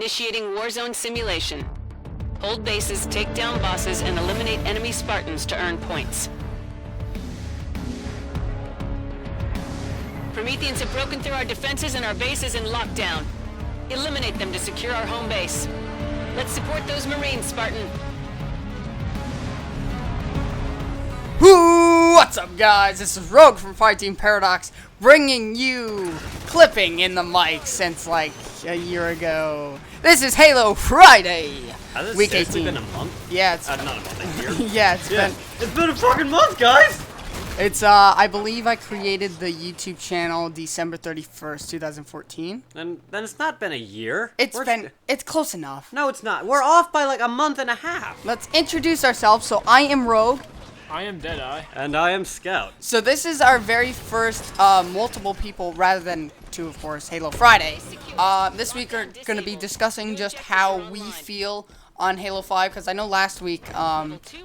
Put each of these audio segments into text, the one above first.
Initiating Warzone simulation. Hold bases, take down bosses, and eliminate enemy Spartans to earn points. Prometheans have broken through our defenses and our base is in lockdown. Eliminate them to secure our home base. Let's support those Marines, Spartan. What's up, guys? This is Rogue from Fireteam Paradox, bringing you clipping in the mic since like a year ago. This is Halo Friday, week 18. Been a month? Yeah, it's not a month, a year. yeah, it's been a fucking month, guys. It's I believe I created the YouTube channel December 31st, 2014. And then it's not been a year. It's close enough. No, it's not. We're off by like a month and a half. Let's introduce ourselves. So I am Rogue. I am Deadeye. And I am Scout. So this is our very first multiple people, rather than two, of course, Halo Friday. This week we're going to be discussing just how we feel on Halo 5, because I know last week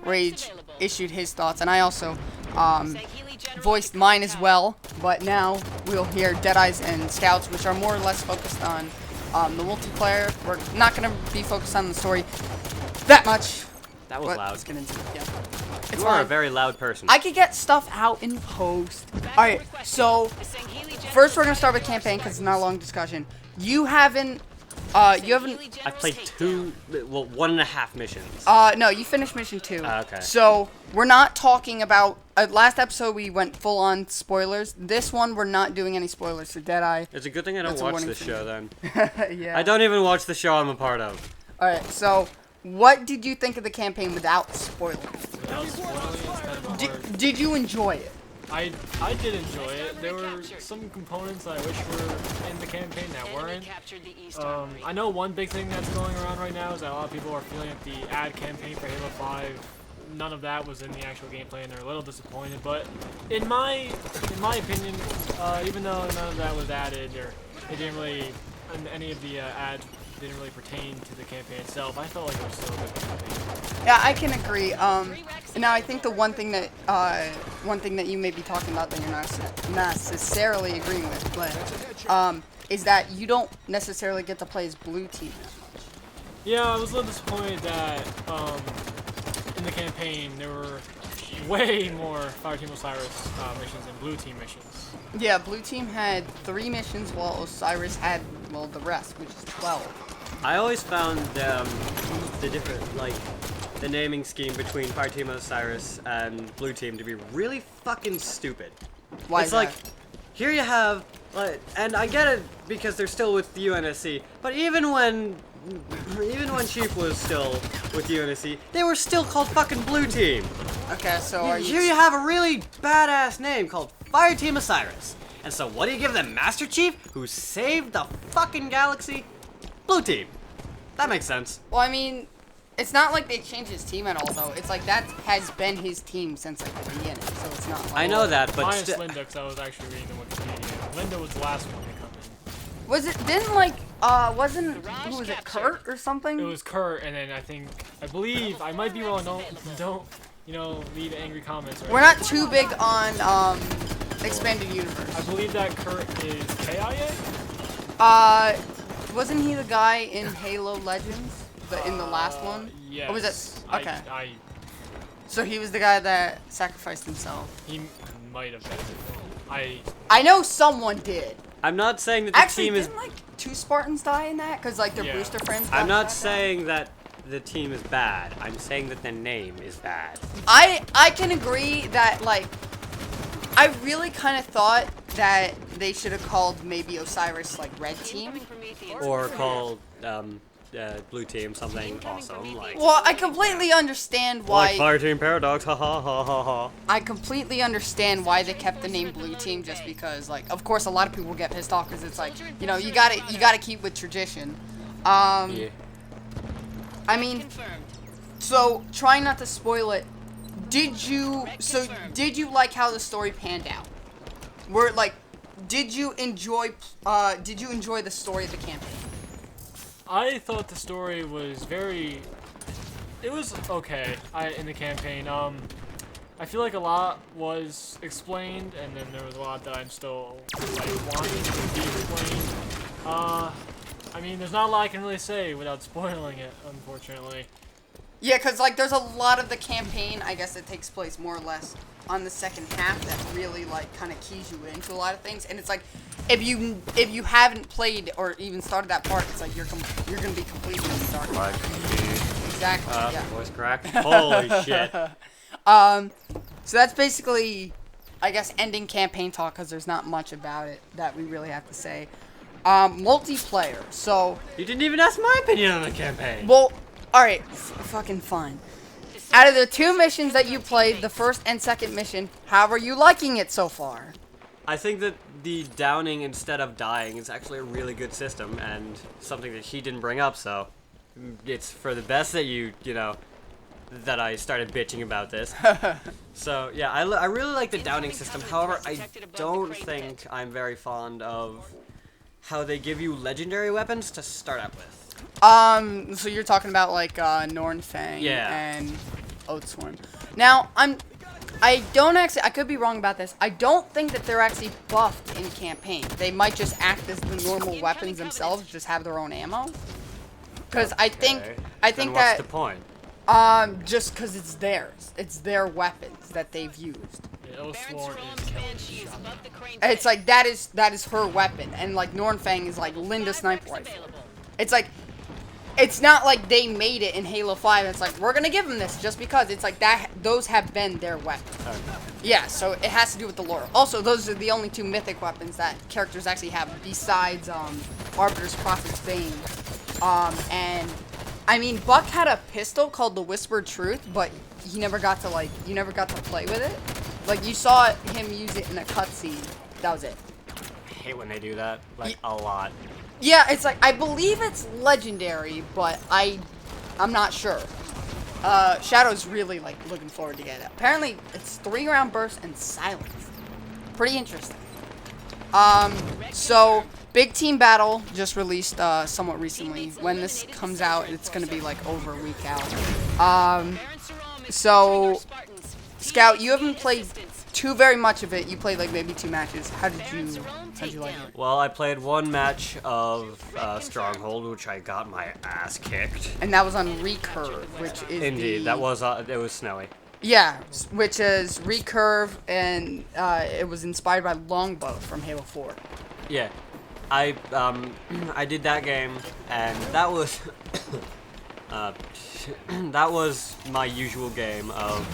Rage issued his thoughts, and I also voiced mine as well. But now we'll hear Deadeye's and Scout's, which are more or less focused on the multiplayer. We're not going to be focused on the story that much. That was loud. Let's get into it. Yeah. It's You are a very loud person. I could get stuff out in post. Alright, so first we're going to start with campaign because it's not a long discussion. You haven't... I've played 1.5 missions. No, you finished mission 2. Okay. So we're not talking about... last episode we went full on spoilers. This one we're not doing any spoilers for Deadeye. It's a good thing I don't watch this show then. Yeah. I don't even watch the show I'm a part of. Alright, so... what did you think of the campaign without spoilers? Without spoiling, it's kind of hard. Did you enjoy it? I did enjoy it. There were some components I wish were in the campaign that weren't. I know one big thing that's going around right now is that a lot of people are feeling that the ad campaign for Halo 5, none of that was in the actual gameplay, and they're a little disappointed. But in my opinion, even though none of that was added, or it didn't really, any of the ads didn't really pertain to the campaign itself, I felt like it was still a good campaign. Yeah, I can agree. Now I think the one thing that you may be talking about that you're not necessarily agreeing with, but is that you don't necessarily get to play as blue team that much. Yeah, I was a little disappointed that in the campaign there were way more Fireteam Osiris missions than blue team missions. Yeah, blue team had 3 missions while Osiris had, well, the rest, which is 12. I always found the different, like, the naming scheme between Fireteam Osiris and Blue Team to be really fucking stupid. Why it's is like, that? here you have, like, and I get it because they're still with UNSC, but even when Chief was still with UNSC, they were still called fucking Blue Team. Okay, so are you... Here you have a really badass name called Fireteam Osiris. And so what do you give them, Master Chief, who saved the fucking galaxy? Blue Team. That makes sense. Well, I mean, it's not like they changed his team at all, though. It's like that has been his team since like the beginning, so it's not like... I know that, but minus Linda, because I was actually reading the Wikipedia. Linda was the last one to come in. Was it, didn't like, who was it, Kurt or something? It was Kurt, and then I believe, I might be wrong, don't, you know, leave angry comments. Right? We're not too big on, Expanded Universe. I believe that Kurt is KIA? Wasn't he the guy in Halo Legends? In the last one? Yes. Or was it? Okay. So he was the guy that sacrificed himself. He might have been. I know someone did. I'm not saying that the Actually, team is... didn't, like, 2 Spartans die in that? Because, like, their booster friends I'm not died? saying that the team is bad. I'm saying that the name is bad. I can agree that, like, I really kind of thought that they should have called maybe Osiris, like, Red Team. Or called, Blue Team something awesome, like... Well, I completely understand why... like Fireteam Paradox, ha ha ha ha ha. I completely understand why they kept the name Blue Team, just because, like, of course, a lot of people get pissed off because it's like, you know, you gotta keep with tradition. Yeah. I mean, so trying not to spoil it. Did you like how the story panned out? Did you enjoy the story of the campaign? I thought the story was it was okay in the campaign. I feel like a lot was explained, and then there was a lot that I'm still like wanting to be explained. I mean, there's not a lot I can really say without spoiling it, unfortunately. Yeah, because, like, there's a lot of the campaign, I guess, that takes place more or less on the second half that really, like, kind of keys you into a lot of things. And it's like, if you haven't played or even started that part, it's like you're going to be completely in the dark. Exactly, yeah. Voice crack. Holy shit. So that's basically, I guess, ending campaign talk, because there's not much about it that we really have to say. Multiplayer, so... You didn't even ask my opinion on the campaign. Well, alright, fucking fine. Out of the 2 missions that you played, the first and second mission, how are you liking it so far? I think that the downing instead of dying is actually a really good system, and something that he didn't bring up, so... It's for the best that you know, that I started bitching about this. So, yeah, I really like the downing system. However, I don't think I'm very fond of how they give you legendary weapons to start out with. So you're talking about, like, Nornfang Yeah. and Oathsworn. Now, I could be wrong about this. I don't think that they're actually buffed in campaign. They might just act as the normal weapons themselves, just have their own ammo. Because I think Then what's the point? just because it's theirs. It's their weapons that they've used. Yeah, Oathsworn is killing shot. And it's like, that is her weapon. And, like, Nornfang is, like, Linda Sniper Rifle. It's like, it's not like they made it in Halo 5. It's like, we're going to give them this just because. It's like, those have been their weapons. Okay. Yeah, so it has to do with the lore. Also, those are the only 2 mythic weapons that characters actually have besides Arbiter's Prophet's Bane. And I mean, Buck had a pistol called the Whispered Truth, but he never got to, you never got to play with it. Like, you saw him use it in a cutscene. That was it. I hate when they do that, like, a lot. Yeah, it's like, I believe it's legendary, but I'm not sure. Shadow's really, like, looking forward to get it. Apparently, it's 3-round burst and silence. Pretty interesting. So... Big Team Battle just released somewhat recently. When this comes out, it's going to be like over a week out. So, Scout, you haven't played too very much of it. You played like maybe 2 matches. How'd you like it? Well, I played 1 match of Stronghold, which I got my ass kicked. And that was on Recurve, which is Indeed, that was it was snowy. Yeah, which is Recurve, and it was inspired by Longbow from Halo 4. Yeah. I did that game, and that was that was my usual game of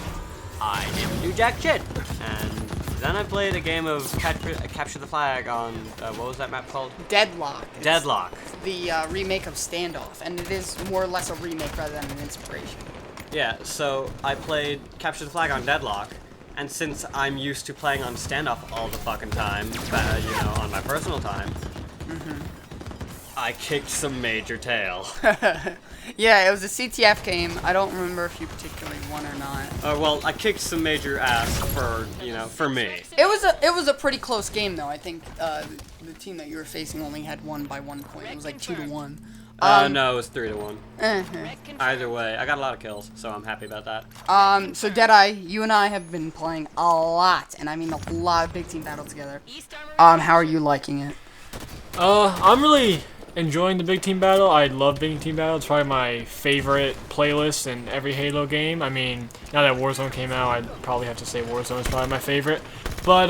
I didn't do jack shit. And then I played a game of Capture the Flag on what was that map called? Deadlock. Deadlock. The remake of Standoff, and it is more or less a remake rather than an inspiration. Yeah, so I played Capture the Flag on Deadlock, and since I'm used to playing on Standoff all the fucking time, you know, on my personal time, I kicked some major tail. Yeah, it was a CTF game. I don't remember if you particularly won or not. Well, I kicked some major ass for me. It was a pretty close game though. I think the team that you were facing only had won by 1 point. It was like 2-1. No, it was 3-1. Either way, I got a lot of kills, so I'm happy about that. So Deadeye, you and I have been playing a lot, and I mean a lot of Big Team Battle together. How are you liking it? I'm really enjoying the Big Team Battle. I love Big Team Battle. It's probably my favorite playlist in every Halo game. I mean, now that Warzone came out, I'd probably have to say Warzone is probably my favorite. But,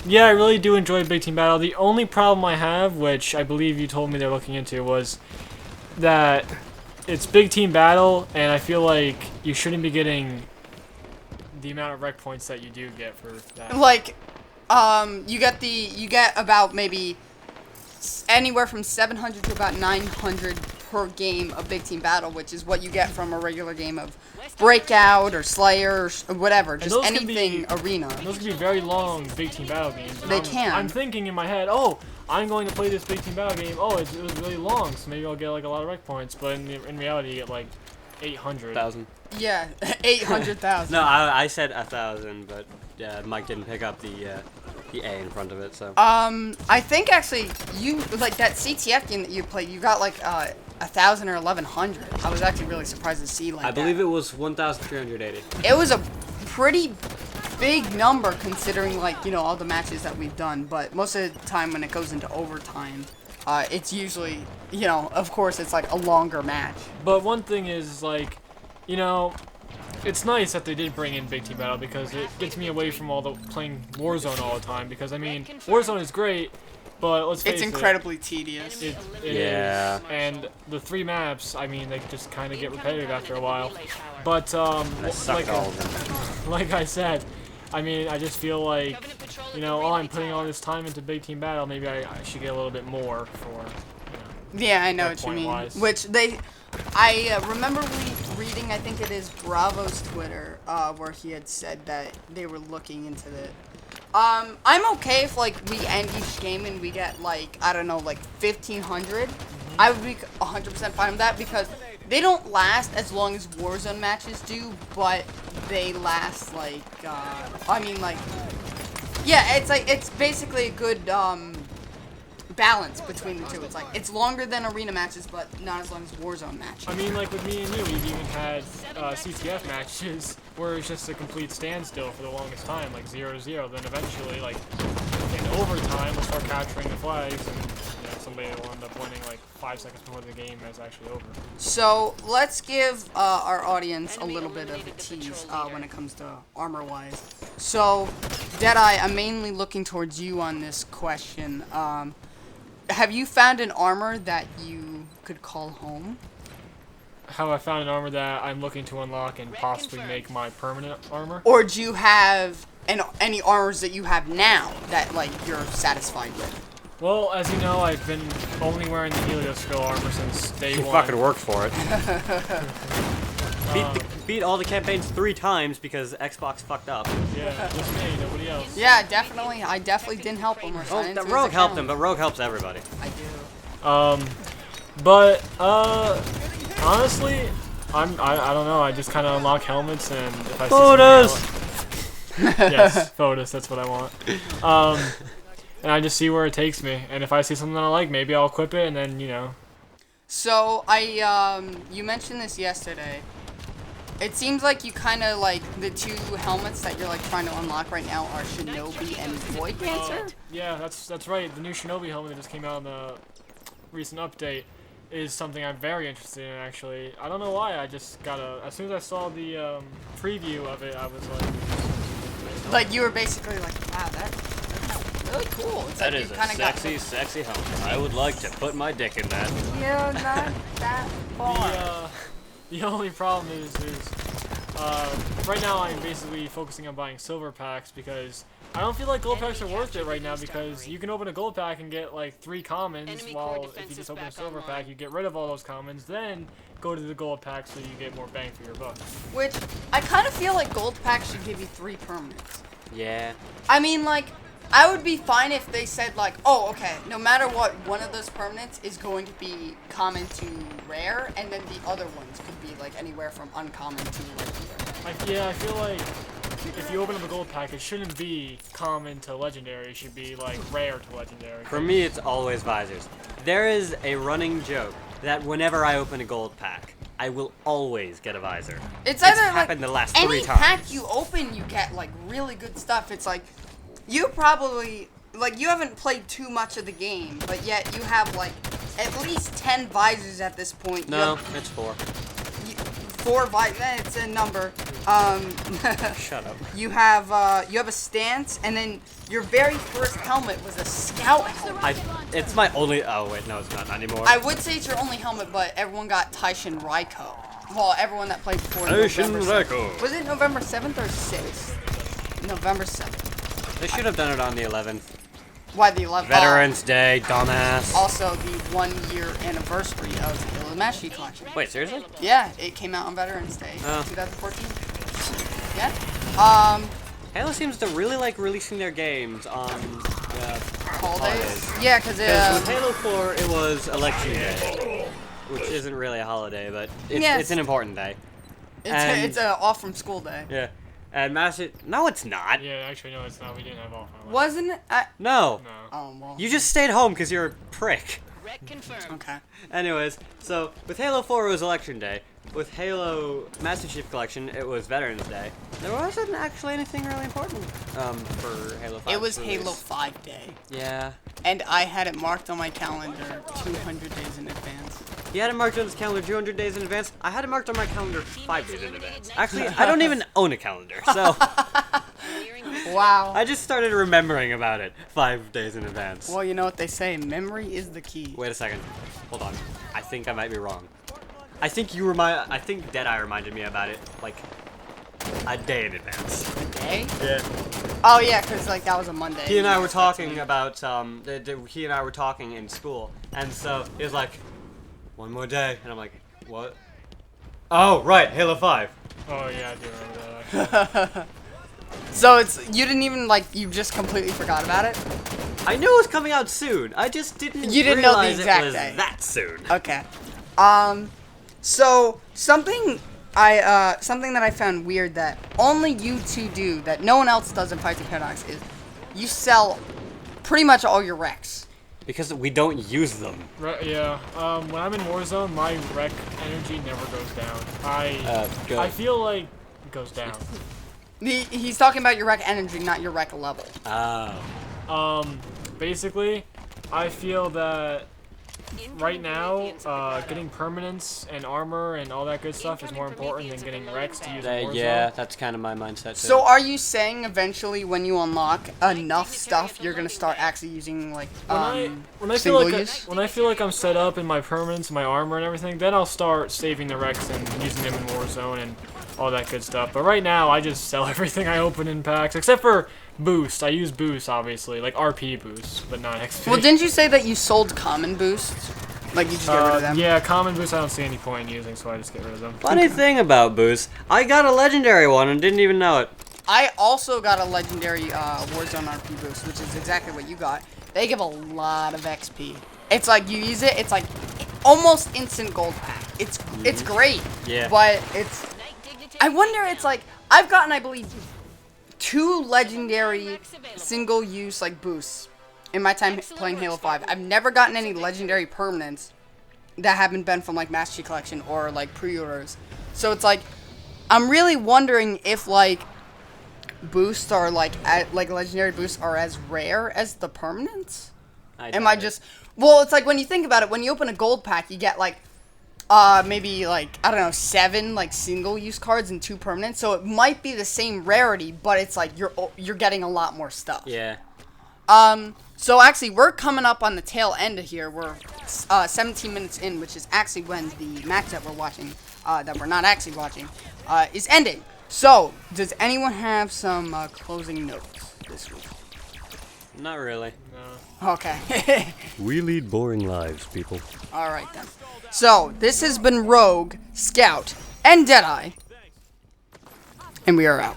yeah, I really do enjoy Big Team Battle. The only problem I have, which I believe you told me they're looking into, was that it's Big Team Battle, and I feel like you shouldn't be getting the amount of rec points that you do get for that. Like, you get about maybe anywhere from 700 to about 900 per game of Big Team Battle, which is what you get from a regular game of Breakout or Slayer or whatever, just anything arena. Those can be very long Big Team Battle games. They can. I'm thinking in my head, oh, I'm going to play this Big Team Battle game. Oh, it was really long, so maybe I'll get like a lot of rec points. But in reality, you get like 800,000. Yeah, 800,000. No, I said 1,000, but Mike didn't pick up the A in front of it, so. I think actually you like that CTF game that you played. You got like 1,000 or 1,100. I was actually really surprised to see like. I believe it was 1,380. It was a pretty big number considering like all the matches that we've done. But most of the time when it goes into overtime, it's usually, of course, it's like a longer match. But one thing is, like, it's nice that they did bring in Big Team Battle because it gets me away from all the playing Warzone all the time. Because I mean, Warzone is great, but let's face It's it, incredibly tedious. It Yeah. is. And the 3 maps, I mean, they just kind of get repetitive after a while. But I suck at all of them. like I said, I mean, I just feel like, oh, I'm putting all this time into Big Team Battle. Maybe I should get a little bit more for. Yeah, I know that what you mean. point-wise. Which I remember reading, I think it is Bravo's Twitter, where he had said that they were looking into it. I'm okay if, like, we end each game and we get, like, I don't know, like, 1,500. I would be 100% fine with that because they don't last as long as Warzone matches do, but they last, like, yeah, it's basically a good, balance between the two. It's like, it's longer than arena matches, but not as long as Warzone matches. I mean, like with me and you, we've even had CTF matches where it's just a complete standstill for the longest time, like 0-0. Then eventually, like in overtime, we'll start capturing the flags, and somebody will end up winning like 5 seconds before the game is actually over. So let's give our audience a little bit of a tease when it comes to armor-wise. So, Deadeye, I'm mainly looking towards you on this question. Have you found an armor that you could call home? Have I found an armor that I'm looking to unlock and possibly make my permanent armor? Or do you have any armors that you have now that, like, you're satisfied with? Well, as you know, I've been only wearing the Helioscope armor since day You one. fucking worked for it. Beat all the campaigns 3 times because Xbox fucked up. Yeah, just me, nobody else. Yeah, definitely. I definitely didn't help him. Oh, the Rogue helped him, but Rogue helps everybody. I do. But honestly, I don't know. I just kind of unlock helmets, and if I see Photos! yes, photos. That's what I want. And I just see where it takes me, and if I see something that I like, maybe I'll equip it, and then So you mentioned this yesterday. It seems like you kind of like the 2 helmets that you're like trying to unlock right now are Shinobi and Void Dancer. Yeah, that's right. The new Shinobi helmet that just came out in the recent update is something I'm very interested in. Actually, I don't know why. I just as soon as I saw the preview of it, I was Like you were basically like, wow, that's really cool. It's That like is you a kinda got sexy helmet. I would like to put my dick in that. Yeah, not that far. The only problem is right now I'm basically focusing on buying silver packs because I don't feel like gold packs are worth it right now because you can open a gold pack and get like 3 commons, while if you just open a silver pack, you get rid of all those commons, then go to the gold pack so you get more bang for your buck. Which I kind of feel like gold packs should give you 3 permanents. Yeah. I mean, like, I would be fine if they said, like, oh, okay, no matter what, one of those permanents is going to be common to rare, and then the other ones could be, like, anywhere from uncommon to legendary. I feel like if you open up a gold pack, it shouldn't be common to legendary. It should be, like, rare to legendary. For me, it's always visors. There is a running joke that whenever I open a gold pack, I will always get a visor. It's either, like, happened the last 3 any times. pack you open, you get, like, really good stuff. It's like, you probably, like, you haven't played too much of the game, but yet you have, like, at least 10 visors at this point. No, it's 4. 4 visors, it's a number. Shut up. You have a stance, and then your very first helmet was a scout helmet. It's my only. Oh wait, no, it's not anymore. I would say it's your only helmet, but everyone got Taishin Raiko. Well, everyone that played before Taishin November Raiko. 7th. Was it November 7th or 6th? November 7th. They should have done it on the 11th. Why the 11th? Veterans Day, dumbass. Also, the 1-year anniversary of the Illuminashi collection. Wait, seriously? Yeah, it came out on Veterans Day, Oh. 2014. Yeah. Halo seems to really like releasing their games on Holidays. Yeah, because with Halo 4, it was Election Day, which isn't really a holiday, but it's an important day. it's a off from school day. Yeah. And Master... No, it's not. Yeah, actually, no, it's not. We didn't have off on it. Wasn't it? No. No. Oh, well. You just stayed home because you're a prick. Confirmed. Okay. Anyways, so with Halo 4 it was Election Day, with Halo Master Chief Collection, it was Veterans Day. There wasn't actually anything really important for Halo 5. It was release. Halo 5 Day. Yeah. And I had it marked on my calendar 200 days in advance. He had it marked on his calendar 200 days in advance. I had it marked on my calendar 5 days in advance. Actually, I don't even own a calendar, so Wow. I just started remembering about it 5 days in advance. Well, you know what they say, memory is the key. Wait a second. Hold on. I think I might be wrong. I think Deadeye reminded me about it like a day in advance. A day? Yeah. Oh yeah, because like that was a Monday. He and I were talking about he and I were talking in school, and so he was like, "One more day," and I'm like, "What?" Oh, right, Halo 5. Oh yeah, I do remember that actually. So you didn't even you just completely forgot about it? I knew it was coming out soon. I just didn't. You didn't know the realize exact it was day. that soon. Okay. So something that I found weird that only you two do that no one else does in Fighting Paradox is you sell pretty much all your wrecks. Because we don't use them. Right, yeah. When I'm in Warzone, my rec energy never goes down. I feel like it goes down. He's talking about your wreck energy, not your wreck level. Oh. Basically, I feel that right now, getting permanence and armor and all that good stuff is more important than getting wrecks to use in Warzone. Yeah, that's kind of my mindset too. So are you saying eventually when you unlock enough stuff, you're gonna start actually using when I feel like I'm set up in my permanence, my armor and everything, then I'll start saving the wrecks and using them in Warzone and all that good stuff. But right now, I just sell everything I open in packs, except for boost. I use boost, obviously, like RP boost, but not XP. Well, didn't you say that you sold common boosts? Like you just get rid of them? Yeah, common boost I don't see any point in using, so I just get rid of them. Funny thing about boost, I got a legendary one and didn't even know it. I also got a legendary Warzone RP boost, which is exactly what you got. They give a lot of XP. It's like you use it, it's like almost instant gold pack. It's great. Yeah. But I wonder, it's like I've gotten, I believe, 2 legendary single-use boosts in my time playing Halo 5. I've never gotten any legendary permanents that haven't been from Master Chief Collection or pre-orders. So it's I'm really wondering if boosts are legendary boosts are as rare as the permanents. Well, it's when you think about it, when you open a gold pack, you get maybe I don't know, 7 single-use cards and 2 permanents. So it might be the same rarity, but it's you're getting a lot more stuff. Yeah. So actually, we're coming up on the tail end of here. We're 17 minutes in, which is actually when the match that we're watching, that we're not actually watching, is ending. So, does anyone have some closing notes this week? Not really. No. Okay. We lead boring lives, people. Alright then. So, this has been Rogue, Scout, and Deadeye. And we are out.